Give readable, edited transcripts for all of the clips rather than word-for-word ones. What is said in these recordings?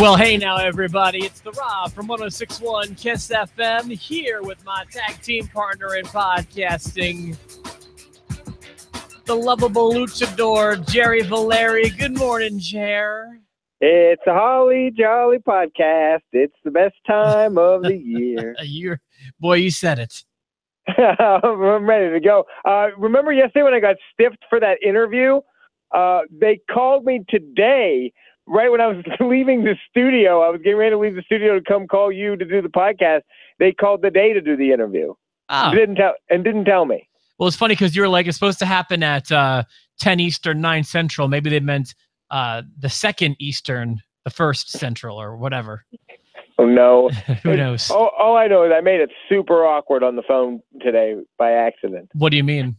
Well, hey now, everybody. It's the Rob from 106.1 KISS FM here with my tag team partner in podcasting, the lovable luchador, Jerry Valeri. Good morning, Jer. It's a holly jolly podcast. It's the best time of the year. Boy, you said it. I'm ready to go. Remember yesterday when I got stiffed for that interview? They called me today, right when I was leaving the studio. I was getting ready to leave the studio to come call you to do the podcast. They called the day to do the interview. Oh. Didn't tell me. Well, it's funny because you were like, it's supposed to happen at 10 Eastern, 9 Central. Maybe they meant the 2nd Eastern, the 1st Central, or whatever. Oh, no. Who knows? All I know is I made it super awkward on the phone today by accident. What do you mean?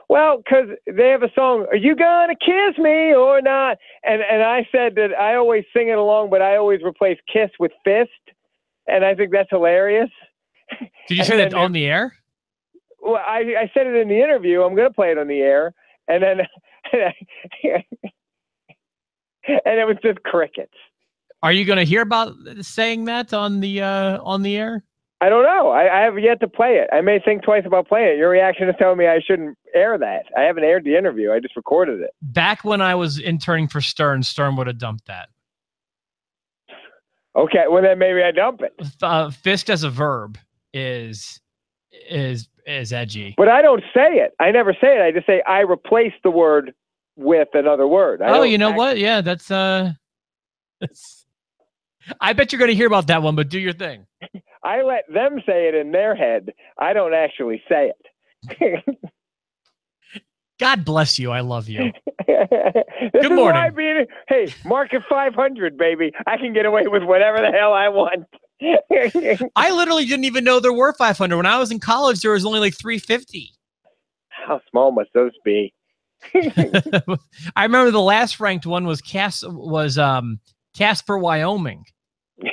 Well, because they have a song, "Are you gonna kiss me or not?" And I said that I always sing it along, but I always replace kiss with fist, and I think that's hilarious. Did you say that on the air? Well, I said it in the interview. I'm going to play it on the air, and then and it was just crickets. Are you going to hear about saying that on the air? I don't know. I have yet to play it. I may think twice about playing it. Your reaction is telling me I shouldn't air that. I haven't aired the interview. I just recorded it. Back when I was interning for Stern would have dumped that. Okay, well then maybe I dump it. Fist as a verb is edgy. But I don't say it. I never say it. I just say I replace the word with another word. You know what? Yeah, that's I bet you're going to hear about that one, but do your thing. I let them say it in their head. I don't actually say it. God bless you. I love you. Good morning. Hey, market 500, baby. I can get away with whatever the hell I want. I literally didn't even know there were 500. When I was in college, there was only like 350. How small must those be? I remember the last ranked one was Casper, Wyoming. Yeah.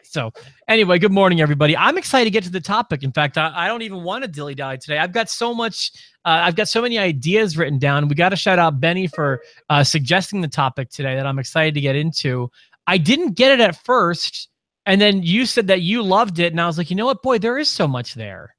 So anyway, good morning, everybody. I'm excited to get to the topic. In fact, I don't even want to dilly-dally today. I've got so much. I've got so many ideas written down. We got to shout out Benny for suggesting the topic today that I'm excited to get into. I didn't get it at first, and then you said that you loved it, and I was like, you know what, boy, there is so much there.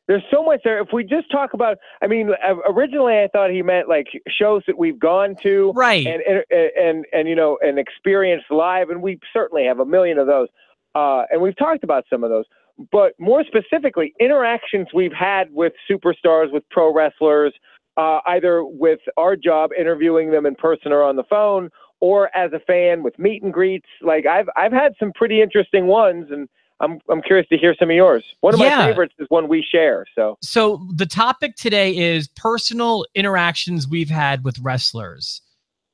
There's so much there. If we just talk about, I mean, originally I thought he meant like shows that we've gone to, right, and you know, and experienced live, and we certainly have a million of those, and we've talked about some of those. But more specifically, interactions we've had with superstars, with pro wrestlers, either with our job interviewing them in person or on the phone, or as a fan with meet and greets. Like I've had some pretty interesting ones, and I'm curious to hear some of yours. One of my favorites is one we share. So the topic today is personal interactions we've had with wrestlers.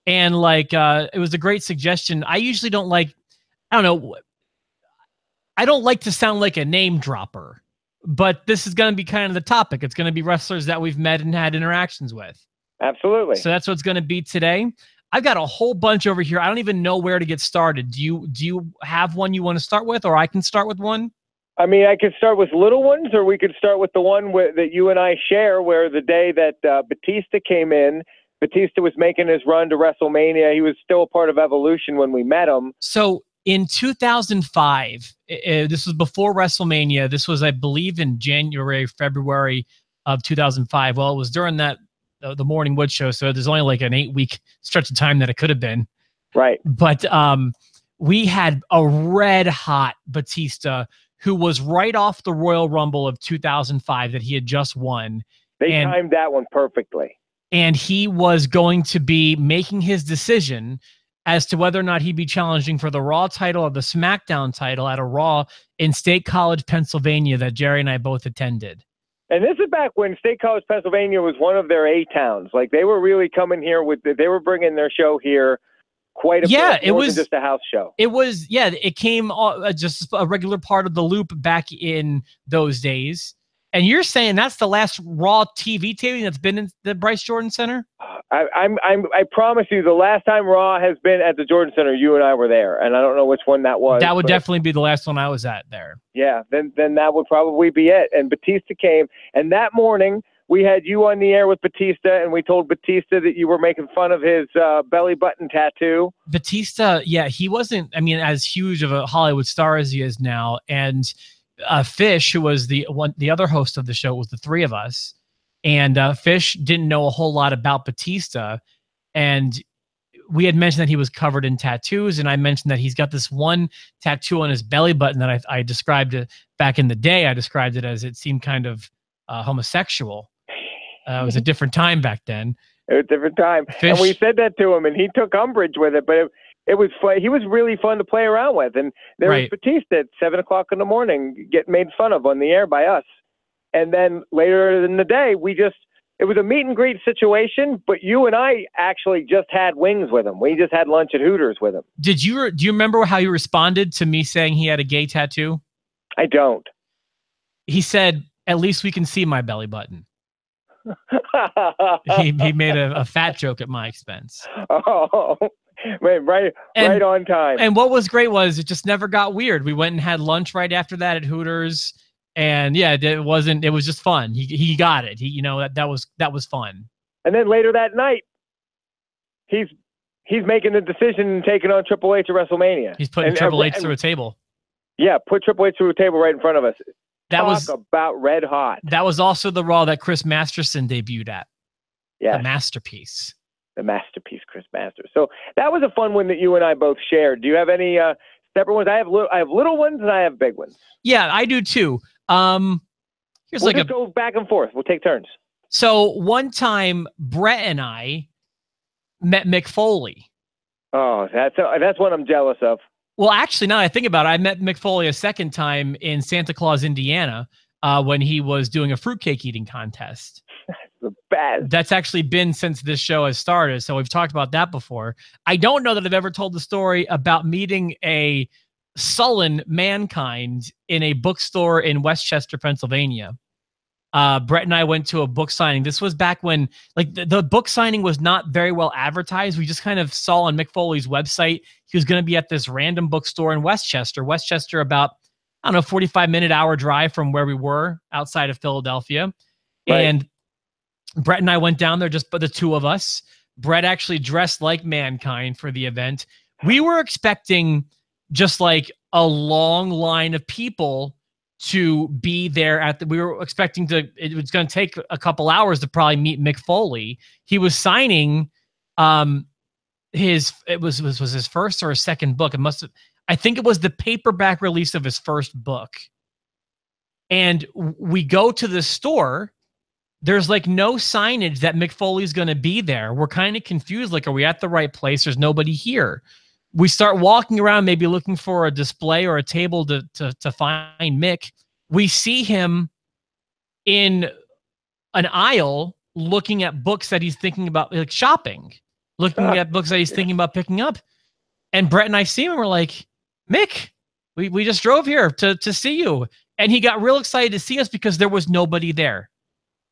And like, it was a great suggestion. I usually don't like, I don't like to sound like a name dropper, but this is going to be kind of the topic. It's going to be wrestlers that we've met and had interactions with. Absolutely. So that's what's going to be today. I've got a whole bunch over here. I don't even know where to get started. Do you have one you want to start with, or I can start with one? I mean, I could start with little ones, or we could start with the one that you and I share, where the day that Batista came in, Batista was making his run to WrestleMania. He was still a part of Evolution when we met him. So in 2005, this was before WrestleMania. This was, I believe, in January, February of 2005. Well, it was during the Morning Wood show, so there's only like an 8-week stretch of time that it could have been. Right. But we had a red hot Batista who was right off the Royal Rumble of 2005 that he had just won. They timed that one perfectly. And he was going to be making his decision as to whether or not he'd be challenging for the Raw title or the SmackDown title at a Raw in State College, Pennsylvania, that Jerry and I both attended. And this is back when State College, Pennsylvania was one of their A-towns. Like, they were really coming here they were bringing their show here quite a bit. Yeah, it wasn't just a house show. It was, it came just a regular part of the loop back in those days. And you're saying that's the last Raw TV taping that's been in the Bryce Jordan Center? I promise you, the last time Raw has been at the Jordan Center, you and I were there, and I don't know which one that was. That would definitely be the last one I was at there. Yeah, then that would probably be it. And Batista came, and that morning we had you on the air with Batista, and we told Batista that you were making fun of his belly button tattoo. Batista, yeah, he wasn't, I mean, as huge of a Hollywood star as he is now. And Fish, who was the other host of the show, was the three of us. And Fish didn't know a whole lot about Batista. And we had mentioned that he was covered in tattoos, and I mentioned that he's got this one tattoo on his belly button that I described it back in the day. I described it as it seemed kind of homosexual. It was a different time back then. It was a different time. Fish, and we said that to him, and he took umbrage with it, but it was fun. He was really fun to play around with. And there was Batista at 7 o'clock in the morning getting made fun of on the air by us. And then later in the day, it was a meet and greet situation, but you and I actually just had wings with him. We just had lunch at Hooters with him. do you remember how you responded to me saying he had a gay tattoo? I don't. He said, "At least we can see my belly button." he made a fat joke at my expense. Oh, right on time. And what was great was it just never got weird. We went and had lunch right after that at Hooters. And yeah, it was just fun. He got it. That was fun. And then later that night, he's making the decision and taking on Triple H at WrestleMania. He's putting Triple H through a table. Yeah, put Triple H through a table right in front of us. Talk about red hot. That was also the Raw that Chris Masterson debuted at. Yeah, the masterpiece. The masterpiece, Chris Masters. So that was a fun one that you and I both shared. Do you have any separate ones? I have little ones and I have big ones. Yeah, I do too. We'll just go back and forth. We'll take turns. So one time, Brett and I met Mick Foley. Oh, that's what I'm jealous of. Well, actually, now that I think about it, I met Mick Foley a second time in Santa Claus, Indiana, when he was doing a fruitcake eating contest. The best. That's actually been since this show has started, so we've talked about that before. I don't know that I've ever told the story about meeting a sullen Mankind in a bookstore in Westchester, Pennsylvania. Brett and I went to a book signing. This was back when the book signing was not very well advertised. We just kind of saw on Mick Foley's website he was going to be at this random bookstore in Westchester. Westchester, about, I don't know, 45-minute hour drive from where we were outside of Philadelphia. Right. And Brett and I went down there, just the two of us. Brett actually dressed like Mankind for the event. We were expecting just like a long line of people to be there we were expecting it was going to take a couple hours to probably meet Mick Foley. He was signing it was his first or his second book. I think it was the paperback release of his first book. And we go to the store. There's like no signage that Mick Foley's going to be there. We're kind of confused. Like, are we at the right place? There's nobody here. We start walking around, maybe looking for a display or a table to find Mick. We see him in an aisle looking at books that he's thinking about, like shopping, looking at books that he's thinking about picking up. And Brett and I see him and we're like, Mick, we just drove here to see you. And he got real excited to see us because there was nobody there.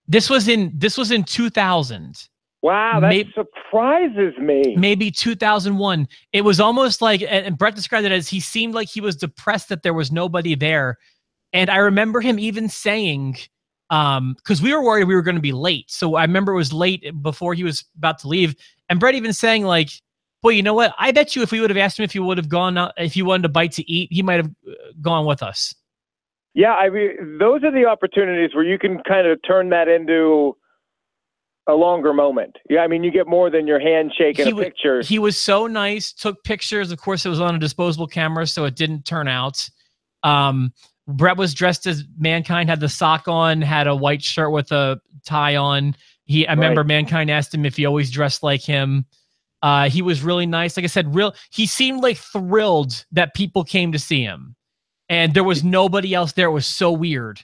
This was in 2000. Wow, that surprises me. Maybe 2001. It was almost like, and Brett described it as he seemed like he was depressed that there was nobody there. And I remember him even saying, because we were worried we were going to be late. So I remember it was late before he was about to leave. And Brett even saying like, well, you know what? I bet you if we would have asked him if he would have gone out, if he wanted a bite to eat, he might have gone with us. Yeah, I mean, those are the opportunities where you can kind of turn that into a longer moment. Yeah, I mean, you get more than your handshake and a picture. He was so nice, took pictures. Of course, it was on a disposable camera, so it didn't turn out. Brett was dressed as Mankind, had the sock on, had a white shirt with a tie on. I remember Mankind asked him if he always dressed like him. He was really nice. Like I said, he seemed like thrilled that people came to see him. And there was nobody else there. It was so weird.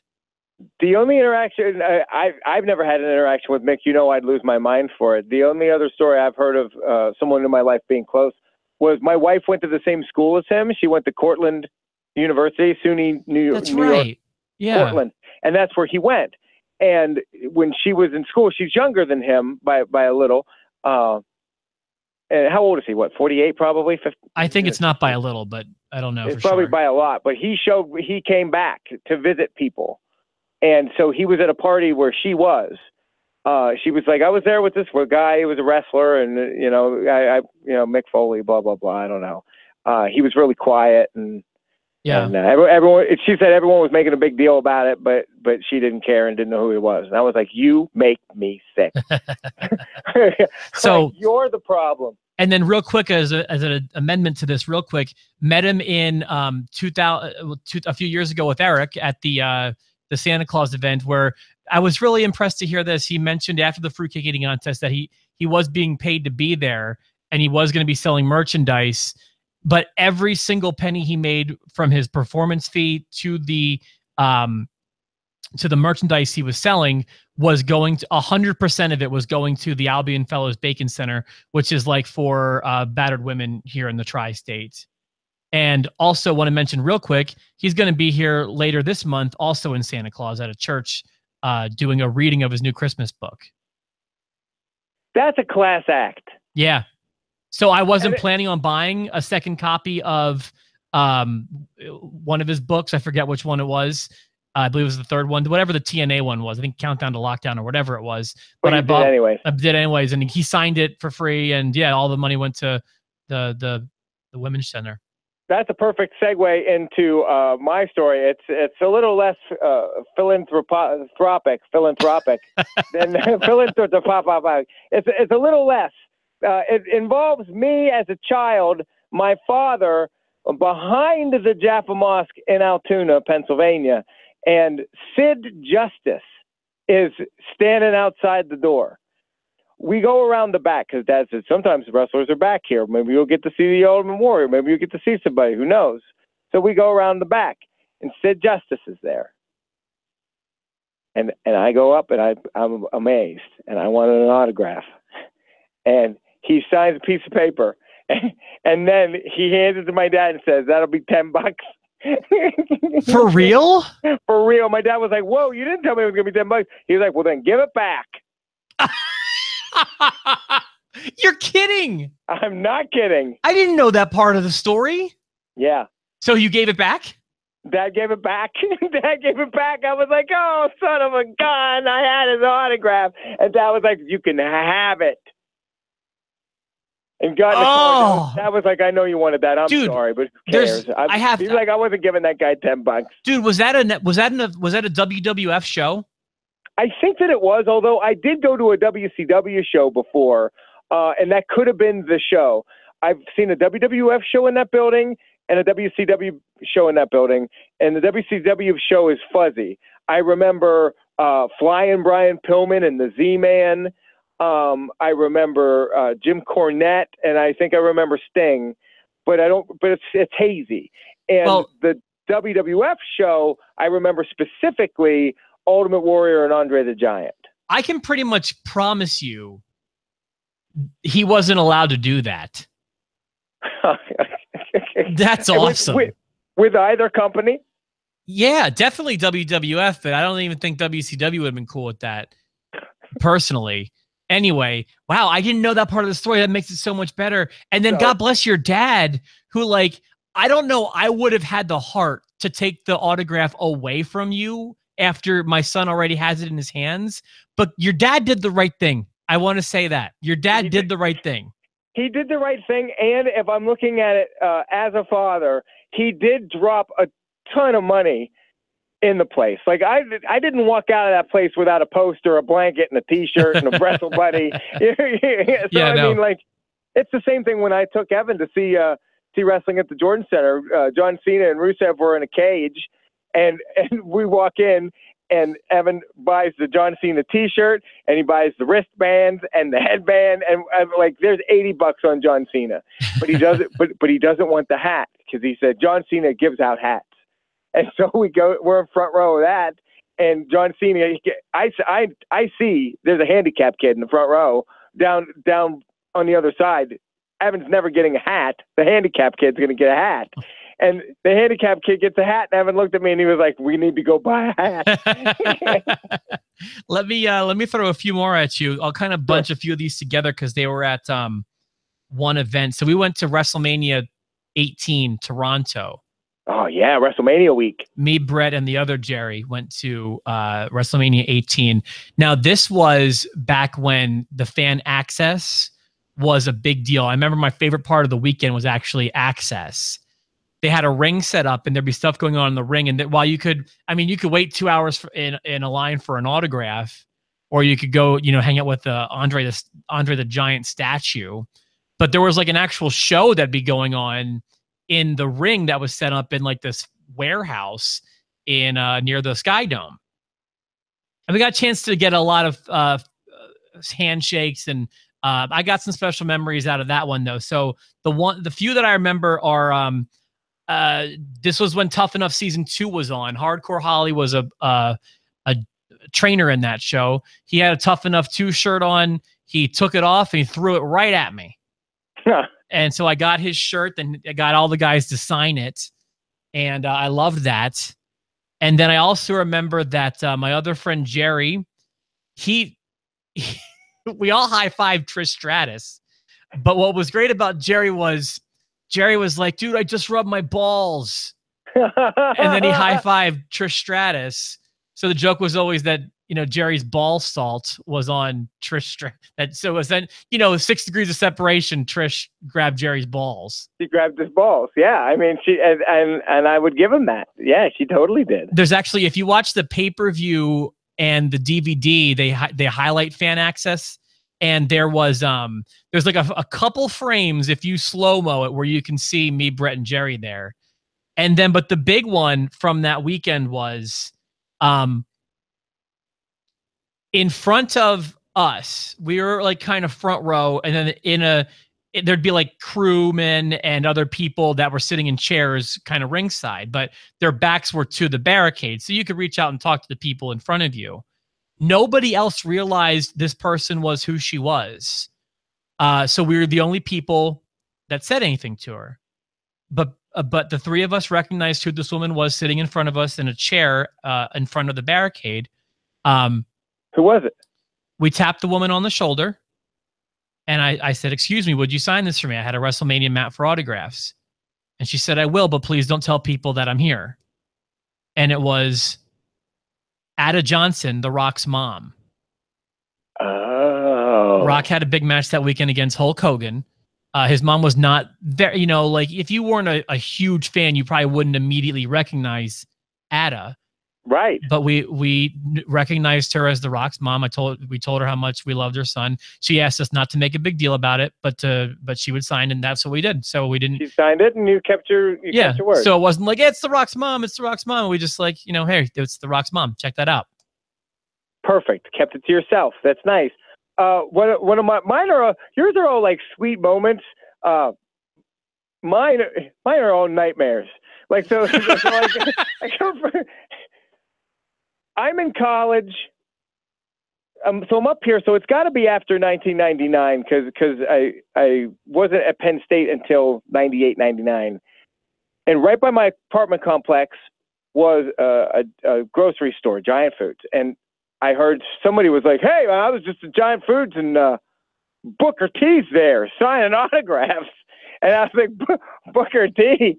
The only interaction, I've never had an interaction with Mick. You know, I'd lose my mind for it. The only other story I've heard of someone in my life being close was my wife went to the same school as him. She went to Cortland University, SUNY, New York. Yeah. Portland. And that's where he went. And when she was in school, she's younger than him by a little. And how old is he? What, 48 probably? 50? I think it's not by a little, but I don't know. It's probably by a lot. But he came back to visit people. And so he was at a party where she was. she was like, I was there with this guy. He was a wrestler, and Mick Foley, blah blah blah. I don't know. He was really quiet, and everyone. She said everyone was making a big deal about it, but she didn't care and didn't know who he was. And I was like, you make me sick. So like, you're the problem. And then real quick, as an amendment to this, real quick, met him in a few years ago with Eric at the Santa Claus event, where I was really impressed to hear this. He mentioned after the fruitcake eating contest that he was being paid to be there, and he was going to be selling merchandise, but every single penny he made from his performance fee to the merchandise he was selling was going to 100% of it was going to the Albion Fellows Bacon Center, which is like for battered women here in the tri-state. And also want to mention real quick, he's going to be here later this month, also in Santa Claus at a church, doing a reading of his new Christmas book. That's a class act. Yeah. So I wasn't planning on buying a second copy of one of his books. I forget which one it was. I believe it was the third one, whatever the TNA one was. I think Countdown to Lockdown or whatever it was. But I bought anyways. I did anyways, and he signed it for free. And yeah, all the money went to the Women's Center. That's a perfect segue into my story. It's a little less philanthropic than philanthropic. It's a little less. It involves me as a child, my father, behind the Jaffa Mosque in Altoona, Pennsylvania, and Sid Justice is standing outside the door. We go around the back because Dad said sometimes the wrestlers are back here. Maybe you'll get to see the Ultimate Warrior. Maybe you'll get to see somebody. Who knows? So we go around the back, and Sid Justice is there. And I go up, and I'm amazed, and I wanted an autograph. And he signs a piece of paper, and then he hands it to my dad and says, "That'll be $10." For real? For real. My dad was like, "Whoa, you didn't tell me it was gonna be $10." He was like, "Well, then give it back." You're kidding. I'm not kidding. I didn't know that part of the story. Yeah. So you gave it back? Dad gave it back. Dad gave it back. I was like, "Oh, son of a gun. I had his autograph." And Dad was like, "You can have it." And got in the car. That was like, "I know you wanted that. I'm sorry, but who cares?" He's like, "I wasn't giving that guy $10." Dude, was that a WWF show? I think that it was, although I did go to a WCW show before, and that could have been the show. I've seen a WWF show in that building and a WCW show in that building, and the WCW show is fuzzy. I remember Flying Brian Pillman and the Z-Man. I remember Jim Cornette, and I think I remember Sting, but I don't. But it's hazy. And the WWF show, I remember specifically Ultimate Warrior and Andre the Giant. I can pretty much promise you, he wasn't allowed to do that. That's awesome. With either company? Yeah, definitely WWF, but I don't even think WCW would have been cool with that, personally. Anyway, wow, I didn't know that part of the story. That makes it so much better. And then God bless your dad, who, like, I don't know, I would have had the heart to take the autograph away from you after my son already has it in his hands. But your dad did the right thing. I want to say that. Your dad did the right thing. He did the right thing, and if I'm looking at it as a father, he did drop a ton of money in the place. Like, I didn't walk out of that place without a poster, a blanket, and a T-shirt, and a Wrestle Buddy. I mean, like, it's the same thing when I took Evan to see wrestling at the Jordan Center. John Cena and Rusev were in a cage, and we walk in, and Evan buys the John Cena T-shirt, and he buys the wristbands and the headband, and like, there's $80 on John Cena, but he doesn't. but he doesn't want the hat because he said John Cena gives out hats, and so we're in front row of that, and John Cena. I see there's a handicapped kid in the front row down on the other side. Evan's never getting a hat. The handicapped kid's going to get a hat. And the handicapped kid gets a hat, and Evan looked at me and he was like, "We need to go buy a hat." Let me throw a few more at you. I'll kind of bunch a few of these together because they were at one event. So we went to WrestleMania 18 Toronto, Oh yeah, WrestleMania week. Me, Brett, and the other Jerry went to WrestleMania 18. Now, this was back when the fan access was a big deal. I remember my favorite part of the weekend was actually access. They had a ring set up, and there'd be stuff going on in the ring. And while you could wait 2 hours in a line for an autograph, or you could go, hang out with Andre the Giant statue. But there was like an actual show that'd be going on in the ring that was set up in like this warehouse in near the Sky Dome. And we got a chance to get a lot of handshakes, and I got some special memories out of that one though. So the few that I remember are this was when Tough Enough season 2 was on. Hardcore Holly was a trainer in that show. He had a Tough Enough 2 shirt on. He took it off and he threw it right at me. And so I got his shirt, and I got all the guys to sign it. And I loved that. And then I also remember that my other friend Jerry, we all high-fived Trish Stratus. But what was great about Jerry was like, dude, I just rubbed my balls. And then he high-fived Trish Stratus. So the joke was always that, Jerry's ball salt was on Trish Stratus. So it was then, 6 degrees of separation, Trish grabbed Jerry's balls. She grabbed his balls. Yeah. I mean, and I would give him that. Yeah, she totally did. There's actually, if you watch the pay-per-view and the DVD, they highlight fan access. And there was, there's like a couple frames, if you slow-mo it, where you can see me, Brett, and Jerry there. And then, but the big one from that weekend was, in front of us, we were like kind of front row, and then there'd be like crewmen and other people that were sitting in chairs kind of ringside, but their backs were to the barricade. So you could reach out and talk to the people in front of you. Nobody else realized this person was who she was. So we were the only people that said anything to her. But the three of us recognized who this woman was sitting in front of us in a chair in front of the barricade. Who was it? We tapped the woman on the shoulder, and I said, "Excuse me, would you sign this for me? I had a WrestleMania mat for autographs." And she said, "I will, but please don't tell people that I'm here." And it was Ada Johnson, The Rock's mom. Oh. Rock had a big match that weekend against Hulk Hogan. His mom was not there. Like if you weren't a huge fan, you probably wouldn't immediately recognize Ada. Right. But we recognized her as The Rock's mom. We told her how much we loved her son. She asked us not to make a big deal about it, but she would sign, and that's what we did. So we didn't. She signed it, and you kept your word. So it wasn't like it's The Rock's mom. It's The Rock's mom. We just like, hey, it's The Rock's mom. Check that out. Perfect. Kept it to yourself. That's nice. One of mine are yours are all like sweet moments. Mine are all nightmares. Like so I go for. I'm in college, so I'm up here. So it's got to be after 1999 because I wasn't at Penn State until 98, 99. And right by my apartment complex was a grocery store, Giant Foods. And I heard somebody was like, "Hey, I was just at Giant Foods and Booker T's there signing autographs." And I was like, Booker T's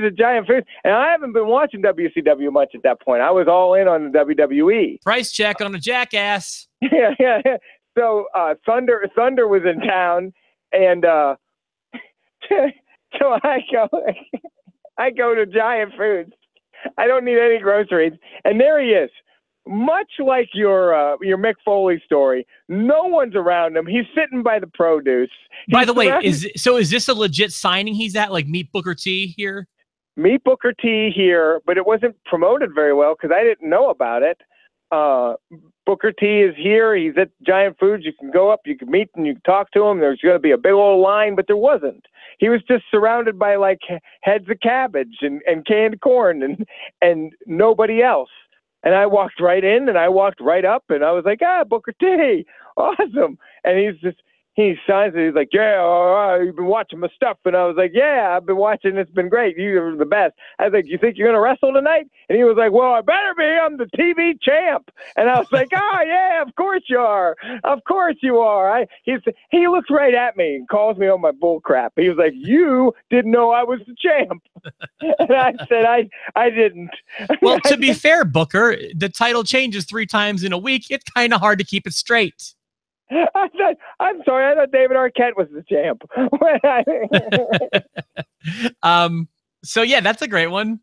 at Giant Foods. And I haven't been watching WCW much at that point. I was all in on the WWE. Price check on a jackass. Yeah. So Thunder was in town, and so I go to Giant Foods. I don't need any groceries, and there he is. Much like your Mick Foley story, no one's around him. He's sitting by the produce. By the way, is this a legit signing he's at? Like Meet Booker T here? Meet Booker T here, but it wasn't promoted very well because I didn't know about it. Booker T is here. He's at Giant Foods. You can go up, you can meet, and you can talk to him. There's going to be a big old line, but there wasn't. He was just surrounded by like heads of cabbage and canned corn and nobody else. And I walked right in, and I walked right up, and I was like, Booker T, awesome. And he signs it. He's like, yeah, you've been watching my stuff. And I was like, yeah, I've been watching. It's been great. You're the best. I was like, you think you're going to wrestle tonight? And he was like, well, I better be. I'm the TV champ. And I was like, yeah, of course you are. Of course you are. He looks right at me and calls me on my bull crap. He was like, you didn't know I was the champ. And I said, I didn't. Well, to be fair, Booker, the title changes 3 times in a week. It's kind of hard to keep it straight. I'm sorry. I thought David Arquette was the champ. So yeah, that's a great one.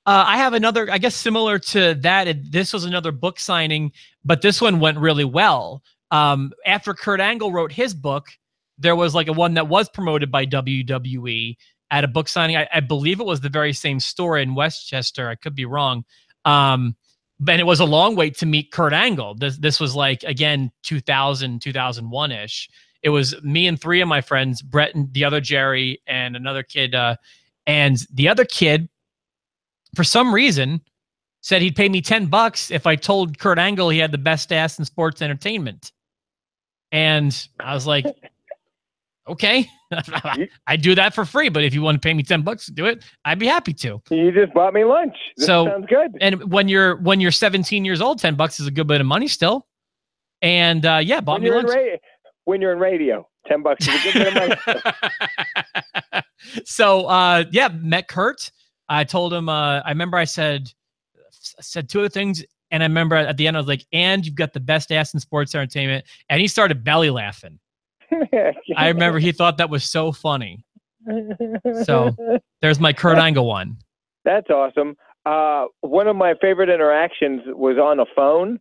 I have another, I guess, similar to that. This was another book signing, but this one went really well. After Kurt Angle wrote his book, there was like a one that was promoted by WWE at a book signing. I believe it was the very same store in Westchester. I could be wrong. But it was a long wait to meet Kurt Angle. This was like, again, 2000, 2001-ish. It was me and 3 of my friends, Brett and the other Jerry and another kid. And the other kid, for some reason, said he'd pay me $10 if I told Kurt Angle he had the best ass in sports entertainment. And I was like, okay, I do that for free. But if you want to pay me $10 to do it, I'd be happy to. You just bought me lunch. This sounds good. And when you're 17 years old, $10 is a good bit of money still. And yeah, bought me lunch. When you're in radio, $10 is a good bit of money. So yeah, met Kurt. I told him. I remember I said 2 other things. And I remember at the end, I was like, and you've got the best ass in sports entertainment. And he started belly laughing. I remember he thought that was so funny. So there's my Kurt Angle one. That's awesome. One of my favorite interactions was on a phone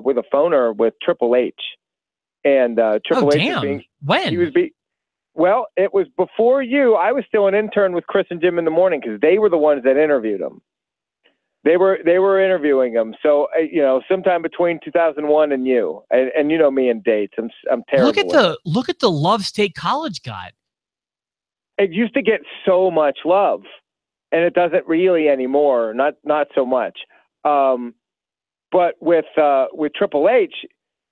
with a phoner with Triple H. And Triple H. When? Well, it was before you. I was still an intern with Chris and Jim in the morning because they were the ones that interviewed him. They were interviewing him. So sometime between 2001 and you, and you know me and dates. I'm terrible. Look at the love State College got. It used to get so much love, and it doesn't really anymore. Not so much. But with Triple H,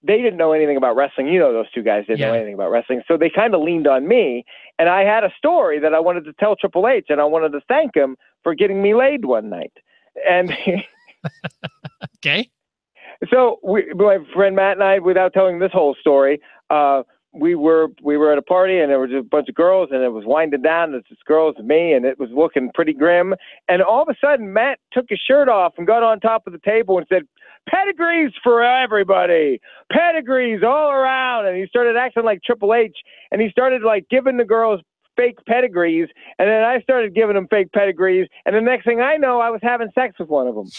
they didn't know anything about wrestling. You know, those 2 guys didn't know anything about wrestling. So they kind of leaned on me, and I had a story that I wanted to tell Triple H, and I wanted to thank him for getting me laid one night. And okay. So my friend Matt and I, without telling this whole story, we were at a party and there was a bunch of girls and it was winding down. It's just girls and me, and it was looking pretty grim. And all of a sudden, Matt took his shirt off and got on top of the table and said, "Pedigrees for everybody, pedigrees all around." And he started acting like Triple H, and he started like giving the girls fake pedigrees, and then I started giving them fake pedigrees, and the next thing I know, I was having sex with one of them.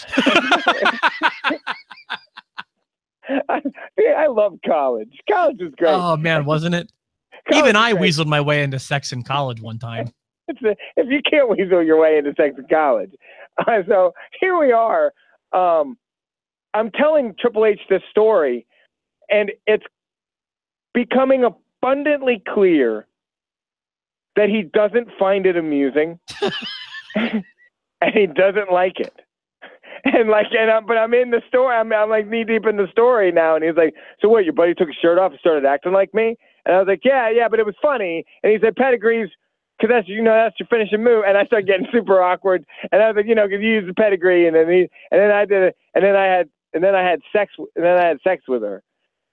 I love college. College is great. Oh man, wasn't it? Even I weaseled my way into sex in college one time. If you can't weasel your way into sex in college, so here we are. I'm telling Triple H this story, and it's becoming abundantly clear that he doesn't find it amusing and he doesn't like it. But I'm in the story. I'm like knee deep in the story now. And he's like, "So what, your buddy took his shirt off and started acting like me?" And I was like, yeah, but it was funny. And he said, "Pedigrees, cause that's your finishing move." And I started getting super awkward. And I was like, cause you use the pedigree. And then I did it. And then I had sex with her.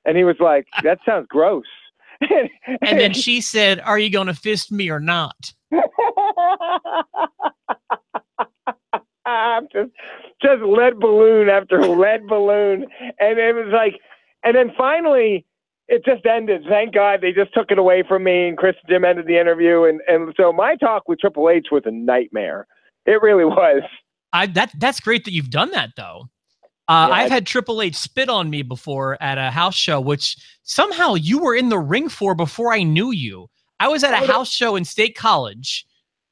And he was like, "That sounds gross." And then she said, "Are you going to fist me or not?" I'm just lead balloon after lead balloon. And it was like, and then finally it just ended. Thank God they just took it away from me, and Chris and Jim ended the interview. And so my talk with Triple H was a nightmare. It really was. That's great that you've done that though. I've had Triple H spit on me before at a house show, which somehow you were in the ring for before I knew you. I was at a house show in State College,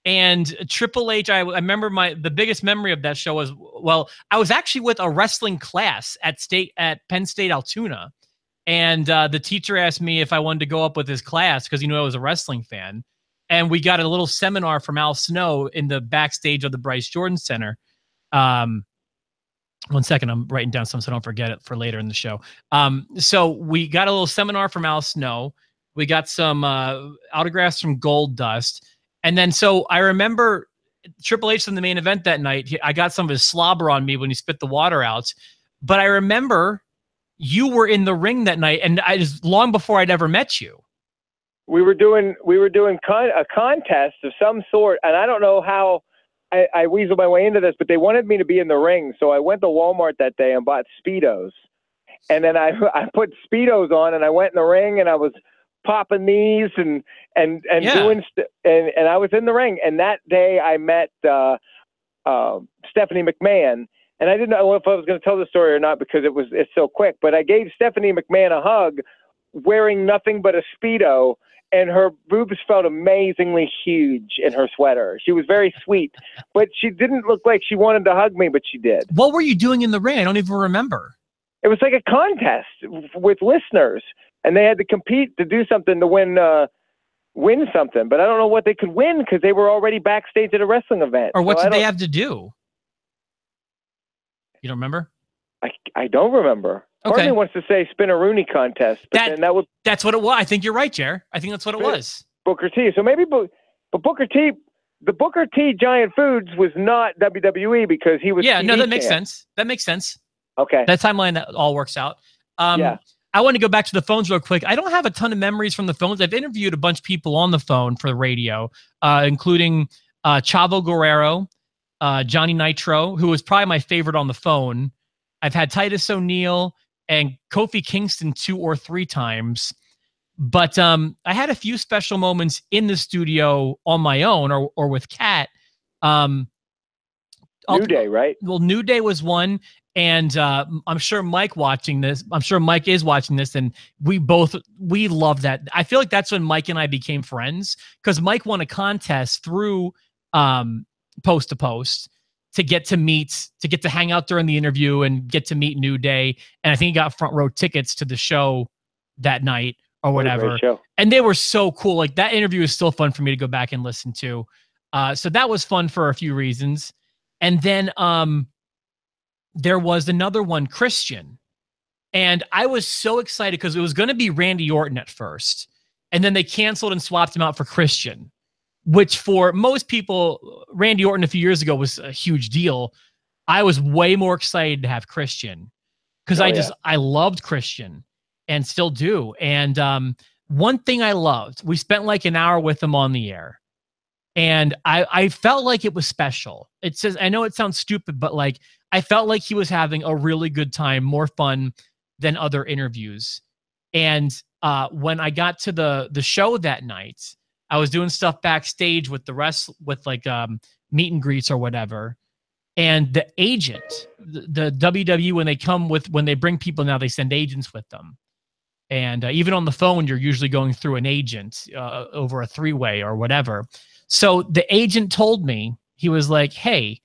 and Triple H, I remember the biggest memory of that show was, well, I was actually with a wrestling class at Penn State Altoona, and the teacher asked me if I wanted to go up with his class because he knew I was a wrestling fan, and we got a little seminar from Al Snow in the backstage of the Bryce Jordan Center. One second, I'm writing down something so I don't forget it for later in the show. So we got a little seminar from Al Snow. We got some autographs from Gold Dust. And then so I remember Triple H in the main event that night. I got some of his slobber on me when he spit the water out. But I remember you were in the ring that night, and long before I'd ever met you. We were doing a contest of some sort, and I don't know how I weaseled my way into this, but they wanted me to be in the ring. So I went to Walmart that day and bought Speedos. And then I put Speedos on and I went in the ring and I was popping knees and doing, and I was in the ring. And that day I met Stephanie McMahon. And I didn't know if I was going to tell the story or not because it's so quick. But I gave Stephanie McMahon a hug wearing nothing but a Speedo. And her boobs felt amazingly huge in her sweater. She was very sweet, but she didn't look like she wanted to hug me, but she did. What were you doing in the ring? I don't even remember. It was like a contest with listeners, and they had to compete to do something to win something. But I don't know what they could win because they were already backstage at a wrestling event. Or what did they have to do? You don't remember? I don't remember. Okay. Part of me wants to say Spinaroonie contest, but that's what it was. I think you're right, Jer. I think that's what it was. Booker T. So maybe, but Booker T. The Booker T. Giant Foods was not WWE because he was. Yeah, TV no, that makes champ. sense. That makes sense. Okay. That timeline that all works out. Yeah. I want to go back to the phones real quick. I don't have a ton of memories from the phones. I've interviewed a bunch of people on the phone for the radio, including Chavo Guerrero, Johnny Nitro, who was probably my favorite on the phone. I've had Titus O'Neil and Kofi Kingston 2 or 3 times. But I had a few special moments in the studio on my own or with Kat. New Day, right? Well, New Day was one. And I'm sure Mike watching this. I'm sure Mike is watching this. And we love that. I feel like that's when Mike and I became friends because Mike won a contest through Post to Post to get to hang out during the interview and get to meet New Day. And I think he got front row tickets to the show that night or whatever. And they were so cool. Like that interview is still fun for me to go back and listen to. So that was fun for a few reasons. And then there was another one, Christian. And I was so excited because it was going to be Randy Orton at first. And then they canceled and swapped him out for Christian, which for most people, Randy Orton a few years ago was a huge deal. I was way more excited to have Christian because I loved Christian and still do. And one thing I loved, we spent like an hour with him on the air. And I felt like it was special. It says, I know it sounds stupid, but like I felt like he was having a really good time, more fun than other interviews. And when I got to the show that night, I was doing stuff backstage with the rest, with like meet and greets or whatever. And the agent, the WWE, when they bring people now, they send agents with them. And even on the phone, you're usually going through an agent over a 3-way or whatever. So the agent told me, he was like, hey,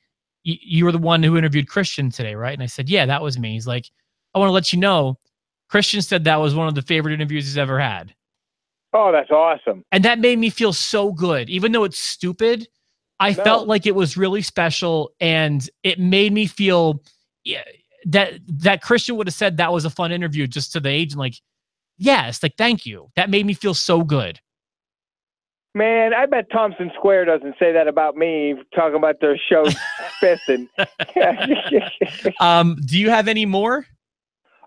you were the one who interviewed Christian today, right? And I said, yeah, that was me. He's like, I want to let you know, Christian said that was one of the favorite interviews he's ever had. Oh, that's awesome. And that made me feel so good. Even though it's stupid, I felt like it was really special. And it made me feel that Christian would have said that was a fun interview just to the agent. Like, yes, like, thank you. That made me feel so good. Man, I bet Thompson Square doesn't say that about me, talking about their show spitting. Do you have any more?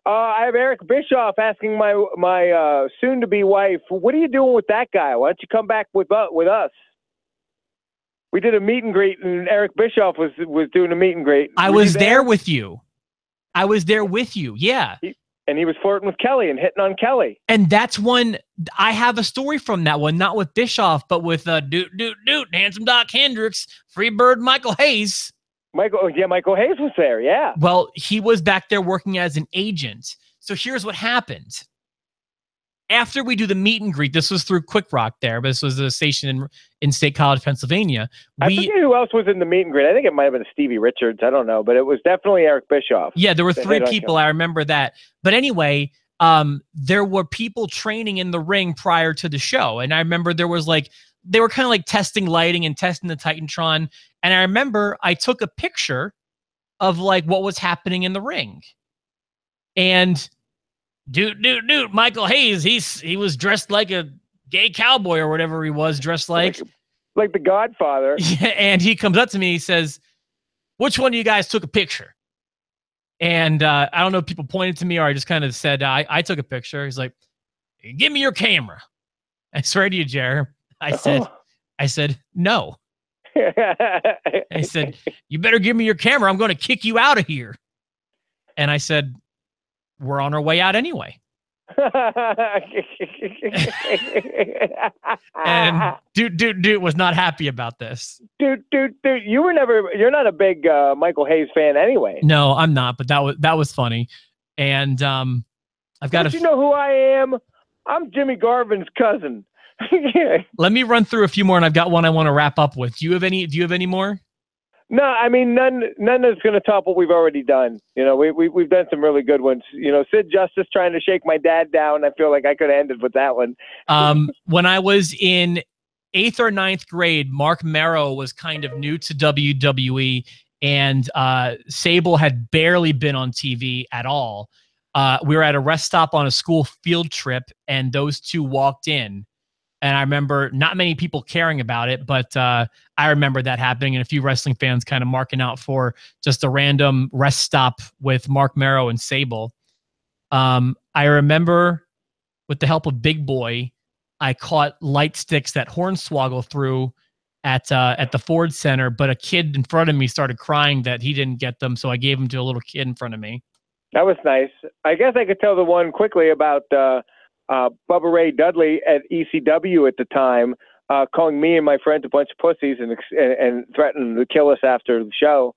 I have Eric Bischoff asking my soon-to-be wife, what are you doing with that guy? Why don't you come back with us? We did a meet and greet, and Eric Bischoff was doing a meet and greet. I was there with you. I was there with you, yeah. And he was flirting with Kelly and hitting on Kelly. And that's one, I have a story from that one, not with Bischoff, but with Handsome Doc Hendricks, Freebird Michael Hayes. Michael Hayes was there, yeah. Well, he was back there working as an agent. So here's what happened. After we do the meet and greet, this was through Quick Rock there, but this was a station in State College, Pennsylvania. I forget who else was in the meet and greet. I think it might have been Stevie Richards. I don't know, but it was definitely Eric Bischoff. Yeah, there were 3 people. I remember that. But anyway, there were people training in the ring prior to the show. And I remember there was like, they were kind of like testing lighting and testing the Titantron. And I remember I took a picture of like what was happening in the ring. And Michael Hayes, he was dressed like a gay cowboy or whatever he was dressed like the Godfather. Yeah, and he comes up to me, he says, which one of you guys took a picture? And I don't know if people pointed to me or I just kind of said, I took a picture. He's like, give me your camera. I swear to you, Jer. I said, no. And he said, "You better give me your camera. I'm going to kick you out of here." And I said, "We're on our way out anyway." And dude was not happy about this. Dude, you're not a big Michael Hayes fan anyway. No, I'm not, but that was funny. And I've got Don't you know who I am? I'm Jimmy Garvin's cousin. Let me run through a few more, and I've got one I want to wrap up with. Do you have any more? No, I mean none is going to top what we've already done. You know, we've done some really good ones. You know, Sid Justice trying to shake my dad down. I feel like I could have ended with that one. When I was in 8th or 9th grade, Mark Merrow was kind of new to WWE, and Sable had barely been on TV at all. We were at a rest stop on a school field trip, and those two walked in. And I remember not many people caring about it, but I remember that happening, and a few wrestling fans kind of marking out for just a random rest stop with Mark Merrow and Sable. I remember, with the help of Big Boy, I caught light sticks that Hornswoggle threw at the Ford Center, but a kid in front of me started crying that he didn't get them, so I gave them to a little kid in front of me. That was nice. I guess I could tell the one quickly about Bubba Ray Dudley at ECW at the time, calling me and my friends a bunch of pussies and threatening to kill us after the show.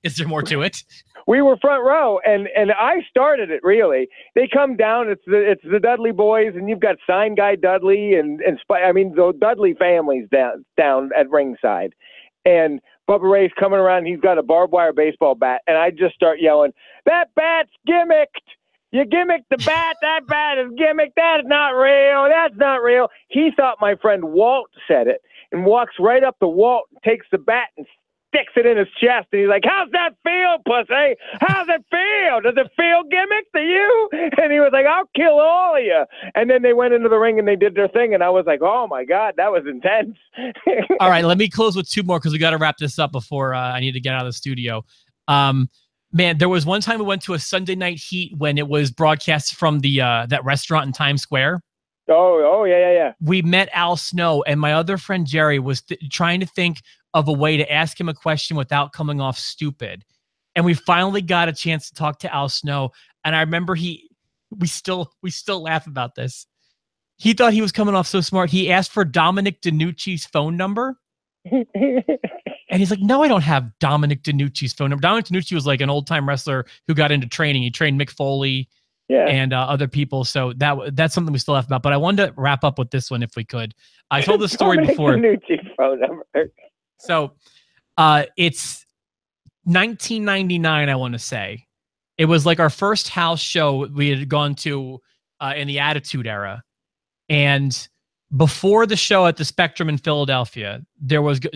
Is there more to it? We were front row, and I started it. Really, they come down. It's the Dudley boys, and you've got Sign Guy Dudley and I mean the Dudley families down at ringside, and Bubba Ray's coming around. He's got a barbed wire baseball bat, and I just start yelling, "That bat's gimmicked! You gimmicked the bat. That bat is gimmicked. That's not real. That's not real." He thought my friend Walt said it, and walks right up to Walt, takes the bat and sticks it in his chest, and he's like, "How's that feel, pussy? How's it feel? Does it feel gimmicked to you?" And he was like, "I'll kill all of you." And then they went into the ring and they did their thing, and I was like, "Oh my God, that was intense." All right, let me close with two more because we got to wrap this up before I need to get out of the studio. Man, there was one time we went to a Sunday Night Heat when it was broadcast from the that restaurant in Times Square. Oh, yeah. We met Al Snow, and my other friend Jerry was trying to think of a way to ask him a question without coming off stupid. And we finally got a chance to talk to Al Snow. And I remember we still laugh about this. He thought he was coming off so smart. He asked for Dominic DeNucci's phone number. And he's like, "No, I don't have Dominic DeNucci's phone number." Dominic DeNucci was like an old-time wrestler who got into training. He trained Mick Foley and other people. So that's something we still laugh about. But I wanted to wrap up with this one if we could. I told the story before. DeNucci's phone number. So it's 1999, I want to say. It was like our first house show we had gone to in the Attitude Era. And before the show at the Spectrum in Philadelphia,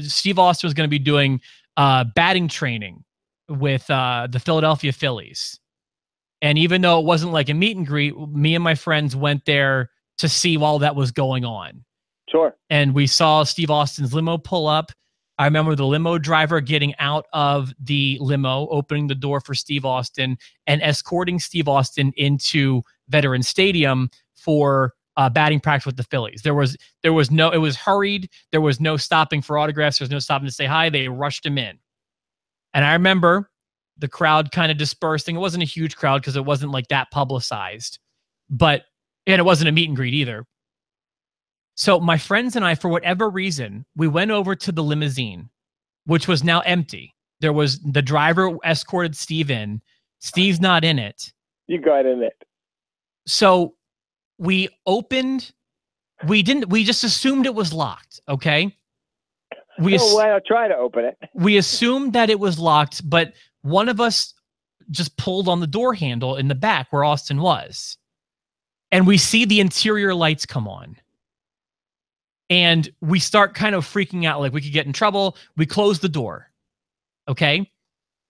Steve Austin was going to be doing batting training with the Philadelphia Phillies. And even though it wasn't like a meet and greet, me and my friends went there to see while that was going on. Sure. And we saw Steve Austin's limo pull up. I remember the limo driver getting out of the limo, opening the door for Steve Austin, and escorting Steve Austin into Veterans Stadium for batting practice with the Phillies. It was hurried. There was no stopping for autographs. There was no stopping to say hi. They rushed him in. And I remember the crowd kind of dispersing. It wasn't a huge crowd because it wasn't like that publicized, and it wasn't a meet and greet either. So my friends and I, for whatever reason, we went over to the limousine, which was now empty. The driver escorted Steve in. Steve's not in it. You got in it. So we just assumed it was locked. Okay. I'll try to open it. We assumed that it was locked, but one of us just pulled on the door handle in the back where Austin was. And we see the interior lights come on. And we start kind of freaking out like we could get in trouble. We close the door. Okay.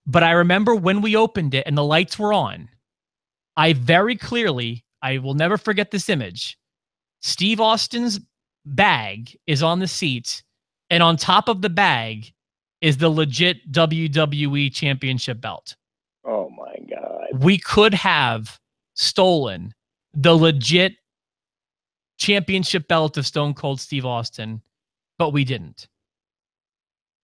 But I remember when we opened it and the lights were on, I will never forget this image. Steve Austin's bag is on the seat, and on top of the bag is the legit WWE Championship belt. Oh my God. We could have stolen the legit championship belt of Stone Cold Steve Austin, but we didn't.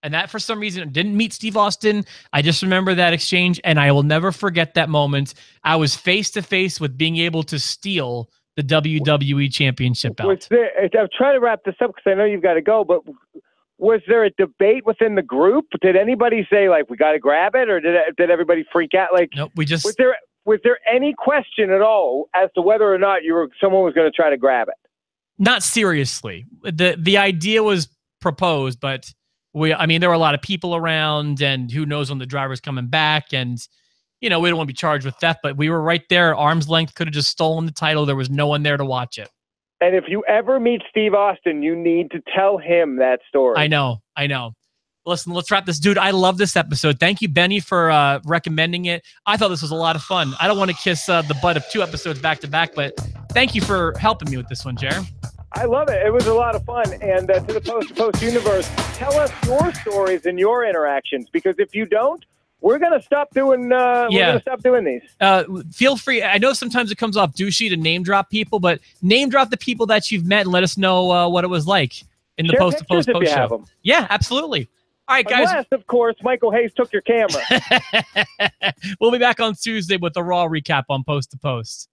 And that, for some reason, didn't meet Steve Austin. I just remember that exchange, and I will never forget that moment. I was face to face with being able to steal the WWE Championship belt. I'm trying to wrap this up because I know you've got to go, but was there a debate within the group? Did anybody say, like, we got to grab it, or did everybody freak out? Like, nope, we just... Was there any question at all as to whether or not someone was going to try to grab it? Not seriously. The idea was proposed, but I mean, there were a lot of people around, and who knows when the driver's coming back, and we don't want to be charged with theft, but we were right there, arm's length, could have just stolen the title. There was no one there to watch it. And if you ever meet Steve Austin, you need to tell him that story. I know. Listen, let's wrap this. Dude, I love this episode. Thank you, Benny, for recommending it. I thought this was a lot of fun. I don't want to kiss the butt of 2 episodes back to back, but thank you for helping me with this one, Jer. I love it. It was a lot of fun. And to the Post universe, tell us your stories and your interactions, because if you don't, we're gonna stop doing. We're gonna stop doing these. Feel free. I know sometimes it comes off douchey to name drop people, but name drop the people that you've met and let us know what it was like in the Post show. Yeah, absolutely. All right, guys. Unless, of course, Michael Hayes took your camera. We'll be back on Tuesday with the Raw recap on Post to Post.